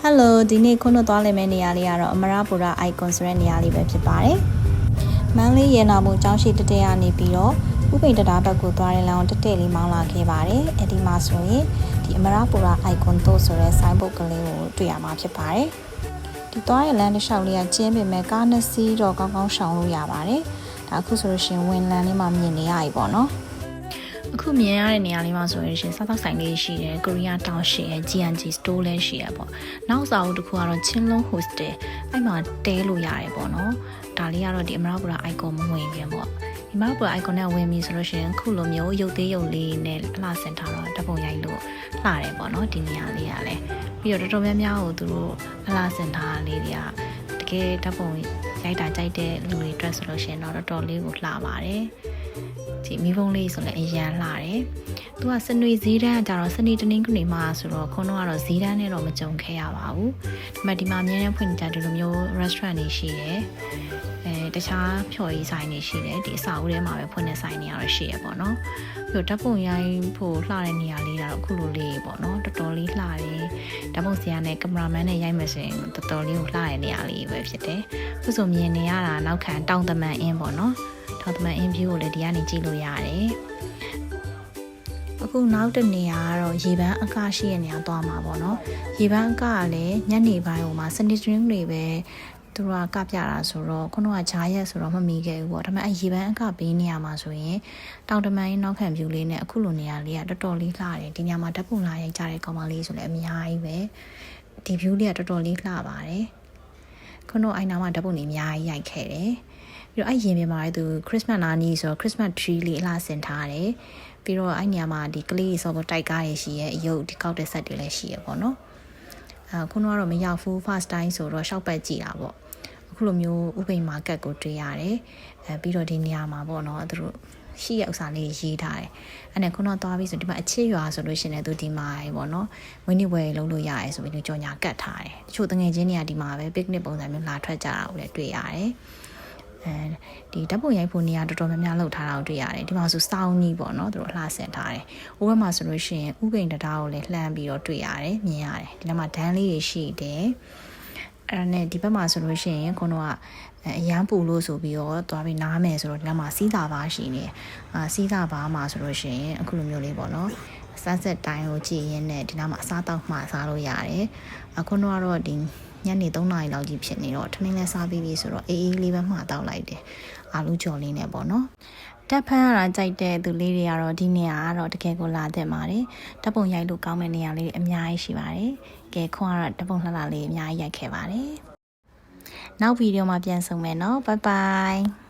Hello ဒီနေ့ခုနသွားလည်မယ့်နေရာလေးကတော့အမရပူရာ icon ဆိုတဲ့နေရာလေးပဲဖြစ်ပါတယ်။မန်းလေးရေနာမှုကျောင်းရှိတက်တက်ရနေပြီးတော့ဥပိန်တရားဘက်ကိုသွားတဲ့လမ်းကိုတက်တက်လေးမောင်းလာခဲ့ပါတယ်။အဲဒီမှာဆိုရင်ဒီအမရပူရာ icon တို့ဆိုတဲ့ sign board ကလေးကိုတွေ့ရမှာဖြစ်ပါတယ်။ဒီသွားတဲ့လမ်းတစ်လျှောက်လေးကကျင်းပေမဲ့ကားနှစ်စီးတော့ကောင်းကောင်းရှောင်လို့ရပါတယ်။ဒါအခုဆိုလို့ရှိရင်ဝင်လမ်းလေးမှာမြင်နေရပြီပေါ့နော်။အခုမြင်ရတဲ့နေရာလေးမှာဆိုရင်စားသောက်ဆိုင်လေးရှိတယ်ကိုရီးယားတောင်ရှိတယ် G&G store လည်းရှိရပေါ့နောက်စာအုပ်တစ်ခုကတော့ Chinlong Hostel အဲ့မှာတဲလို့ရတယ်ပေါ့နော်ဒါလေးကတော့ဒီအမရပူရာ icon မဝင်ခင်ပေါ့ဒီအမရပူရာ icon နဲ့ဝင်ပြီဆိုလို့ရှိရင်ခုလိုမျိုးရုပ်သေးရုပ်လေးနဲ့လှဆင်ထားတော့ဓာတ်ပုံရိုက်လို့လှတယ်ပေါ့နော်ဒီနေရာလေးကလည်းပြီးတော့တော်တော်များများကိုသူတို့လှဆင်ထားလေးတွေကတကယ်ဓာတ်ပုံရိုက်တာကြိုက်တဲ့လူတွေအတွက်ဆိုလို့ရှိရင်တော့တော်တော်လေးကိုလှပါတယ်ဒီမိဘုံလေးဆိုလည်းအရန်လှတယ်။သူကစနေဈေးတန်းကကြတော့စနေတနင်္ဂနွေမှာဆိုတော့ခုနကတော့ဈေးတန်းနဲ့တော့မကြုံခဲ့ရပါဘူး။ဒါပေမဲ့ဒီမှာအများနဲ့ဖွင့်ကြတယ်လို့မျိုး restaurant တွေရှိတယ်။တခြားဖြော်ရည်ဆိုင်တွေရှိတယ်။ဒီအစာအုပ်ထဲမှာပဲဖွင့်တဲ့ဆိုင်တွေကတော့ရှိရပေါ့နော်။ပြီးတော့ဓာတ်ပုံရိုင်းဖို့လှတဲ့နေရာလေးကတော့အခုလိုလေးပေါ့နော်။တော်တော်လေးလှတယ်။ဓာတ်ပုံဆရာနဲ့ကင်မရာမန်နဲ့ရိုက်မယ်ဆိုရင်တော်တော်လေးကိုလှတဲ့နေရာလေးပဲဖြစ်တယ်။အခုဆိုမြင်နေရတာနောက်ခံတောင်တမန်အင်းပေါ့နော်။ထောက်သမန်အင်ဗီကိုလည်းဒီကနေကြည့်လို့ရတယ်အခုနောက်တစ်နေရာကတော့ရေပန်းအကရှိတဲ့နေရာသွားမှာပေါ့နော်ရေပန်းအကကလည်းညနေပိုင်းဟိုမှာစနေစထရင်းတွေပဲသူတို့ကပြတာဆိုတော့ခုနကဂျားရက်ဆိုတော့မမီခဲ့ဘူးပေါ့ဒါပေမဲ့ရေပန်းအကပေးနေရမှာဆိုရင်တောင်တမန်နောက်ခံ view လေးနဲ့အခုလိုနေရာလေးကတော်တော်လေးလှတယ်ဒီညမှာဓာတ်ပုံလာရိုက်ကြတဲ့ကောင်မလေးဆိုလည်းအများကြီးပဲဒီ view လေးကတော်တော်လေးလှပါတယ်ခုနကအိုင်နာမှာဓာတ်ပုံတွေအများကြီးရိုက်ခဲ့တယ်ပြီးတော့အဲ့ရင်ပြမှာလည်းသူ Christmas နာနီးဆိုတော့ Christmas tree လေးအလှဆင်ထားတယ်ပြီးတော့အဲ့နေရာမှာဒီကလေးစောပေါ်တိုက်ကားရရှိရဲ့အယုတ်ဒီကောက်တဲ့ဆက်တွေလည်းရှိရပေါ့နော်ခုနကတော့မရောက်ဘူး first time ဆိုတော့ရှောက်ပတ်ကြည့်တာပေါ့အခုလိုမျိုးဥပိန်မာကတ်ကိုတွေ့ရတယ်ပြီးတော့ဒီနေရာမှာပေါ့နော်သူတို့ရှိရဥစားလေးရေးထားတယ်အဲ့နဲ့ခုနသွားပြီးဆိုဒီမှာအချစ်ရွာဆိုလို့ရှိရင်လည်းသူဒီမှာပေါ့နော်ဝင်းနေဝယ်လုံးလို့ရတယ်ဆိုပြီးကြော်ညာကတ်ထားတယ်တချို့တငယ်ချင်းတွေကဒီမှာပဲ picnic ပုံစံမျိုးလာထွက်ကြတာကိုလည်းတွေ့ရတယ်ဒီဓာတ်ပုံရိုက်ဖို့နေရာတော်တော်များများလောက်ထားတာကိုတွေ့ရတယ်ဒီမှာဆိုစောင်းကြီးပေါ့နော်သူတို့လှဆင်ထားတယ်ဟိုဘက်မှာဆိုလို့ရှိရင်ဥပိန်တရားကိုလည်းလှမ်းပြီးတော့တွေ့ရတယ်မြင်ရတယ်ဒီနောက်မှာဒန်းလေးတွေရှိတယ်အဲ့ဒါနဲ့ဒီဘက်မှာဆိုလို့ရှိရင်ခုနကအရန်ပူလို့ဆိုပြီးတော့သွားပြီးနားမယ်ဆိုတော့ဒီနောက်မှာစီးသာဘာရှိနေစီးသာဘာမှာဆိုလို့ရှိရင်အခုလိုမျိုးလေးပေါ့နော်sunset တိုင်းကိုကြည့်ရင်းနဲ့ဒီနောက်မှာအစားတောက်မှစားလို့ရတယ်အခုကတော့ဒီညနေ3 နာရီလောက်ကြီးဖြစ်နေတော့ထမင်းလဲစားပြီးပြီဆိုတော့အေးအေးလေးပဲမှာတောက်လိုက်တယ်အာလူကြော်လေးနဲ့ပေါ့နော်တက်ဖန်းရတာကြိုက်တဲ့သူလေးတွေကတော့ဒီနေရာကတော့တကယ်ကိုလာတဲ့ပါတယ်ဓာတ်ပုံရိုက်လို့ကောင်းတဲ့နေရာလေးအများကြီးရှိပါတယ်ကဲခွန်ကတော့ဓာတ်ပုံလှလှလေးအများကြီးရိုက်ခဲ့ပါတယ်နောက်ဗီဒီယိုမှာပြန်ဆုံမယ်နော်ဘိုင်ဘိုင်